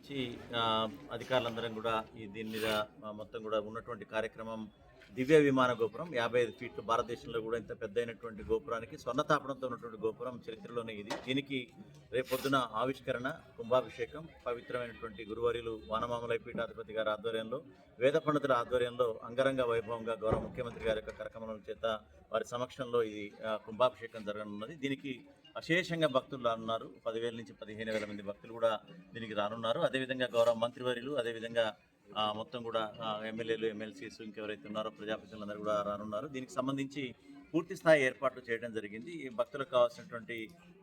సంబంధించి అధికారులందరం కూడా దీని మీద మొత్తం కూడా ఉన్నటువంటి కార్యక్రమం దివ్య విమాన గోపురం 55 ఫీట్లు భారతదేశంలో కూడా ఇంత పెద్దయినటువంటి గోపురానికి స్వర్ణ తాపడంతో ఉన్నటువంటి గోపురం చరిత్రలోనే ఇది. దీనికి రేపొద్దున ఆవిష్కరణ, కుంభాభిషేకం పవిత్రమైనటువంటి గురువర్యులు వానమామలై పీఠాధిపతి గారి ఆధ్వర్యంలో, వేద పండితుల ఆధ్వర్యంలో అంగరంగ వైభవంగా గౌరవ ముఖ్యమంత్రి గారి యొక్క కరకమలం చేత వారి సమక్షంలో ఇది కుంభాభిషేకం జరగనున్నది. దీనికి అశేషంగా భక్తులు రానున్నారు. 10,000 నుంచి 15,000 మంది భక్తులు కూడా దీనికి రానున్నారు. అదేవిధంగా గౌరవ మంత్రివర్యులు, అదేవిధంగా మొత్తం కూడా ఎమ్మెల్యేలు, ఎమ్మెల్సీస్ ఇంకెవరైతే ఉన్నారో ప్రజాప్రతినిధులందరూ కూడా రానున్నారు. దీనికి సంబంధించి పూర్తి స్థాయి ఏర్పాట్లు చేయడం జరిగింది. ఈ భక్తులకు కావాల్సినటువంటి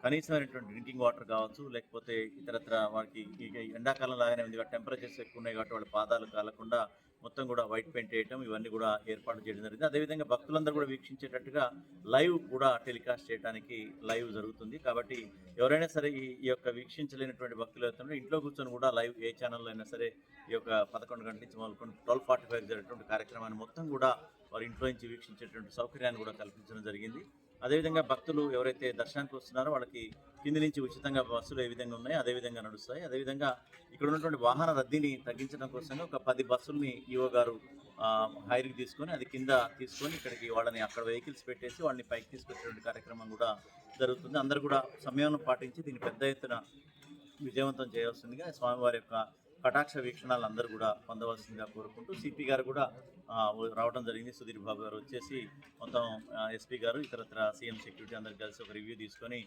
కనీసమైనటువంటి డ్రింకింగ్ వాటర్ కావచ్చు, లేకపోతే ఇతరత్ర వారికి ఎండాకాలం లాగానే ఉంది, టెంపరేచర్స్ ఎక్కువ ఉన్నాయి కాబట్టి వాళ్ళ పాదాలు కాలకుండా మొత్తం కూడా వైట్ పెయింట్ వేయటం, ఇవన్నీ కూడా ఏర్పాటు చేయడం జరిగింది. అదేవిధంగా భక్తులందరూ కూడా వీక్షించేటట్టుగా లైవ్ కూడా టెలికాస్ట్ చేయడానికి లైవ్ జరుగుతుంది. కాబట్టి ఎవరైనా సరే ఈ యొక్క వీక్షించలేనటువంటి భక్తులు అవుతుంటే ఇంట్లో కూర్చొని కూడా లైవ్ ఏ ఛానల్లో అయినా సరే ఈ యొక్క 11 గంటల నుంచి మొదలుకొని 12:45 జరిగేటువంటి కార్యక్రమాన్ని మొత్తం కూడా వారి ఇంట్లో నుంచి వీక్షించేటువంటి సౌకర్యాన్ని కూడా కల్పించడం జరిగింది. అదేవిధంగా భక్తులు ఎవరైతే దర్శనానికి వస్తున్నారో వాళ్ళకి కింది నుంచి ఉచితంగా బస్సులు ఏ విధంగా ఉన్నాయో అదేవిధంగా నడుస్తాయి. అదేవిధంగా ఇక్కడ ఉన్నటువంటి వాహన రద్దీని తగ్గించడం కోసంగా ఒక 10 బస్సుల్ని ఈఓ గారు హైర్కి తీసుకొని అది కింద తీసుకొని ఇక్కడికి వాళ్ళని అక్కడ వెహికల్స్ పెట్టేసి వాళ్ళని పైకి తీసుకొచ్చేటువంటి కార్యక్రమం కూడా జరుగుతుంది. అందరూ కూడా సమయం పాటించి దీన్ని పెద్ద ఎత్తున విజయవంతం చేయవలసిందిగా స్వామివారి యొక్క కటాక్ష వీక్షణాలు అందరూ కూడా పొందవలసిందిగా కోరుకుంటూ సిపి గారు కూడా రావడం జరిగింది. సుధీర్ బాబు గారు వచ్చేసి మొత్తం ఎస్పీ గారు ఇతరత్ర సీఎం సెక్యూరిటీ అందరు కలిసి ఒక రివ్యూ తీసుకొని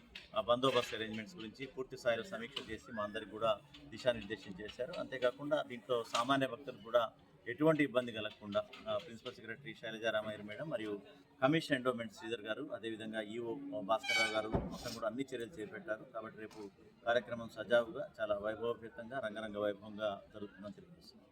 బందోబస్తు అరేంజ్మెంట్స్ గురించి పూర్తి స్థాయిలో సమీక్ష చేసి మా అందరికి కూడా దిశానిర్దేశం చేశారు. అంతేకాకుండా దీంట్లో సామాన్య భక్తులు కూడా ఎటువంటి ఇబ్బంది కలగకుండా ప్రిన్సిపల్ సెక్రటరీ శైలజారామయ్య మేడం మరియు కమిషన్ ఎండోమెంట్ శ్రీధర్ గారు, అదేవిధంగా ఈఓ భాస్కర్రావు గారు మొత్తం కూడా అన్ని చర్యలు చేపట్టారు. కాబట్టి రేపు కార్యక్రమం సజావుగా చాలా వైభవపేతంగా రంగరంగ వైభవంగా జరుగుతుందని తెలియజేస్తుంది.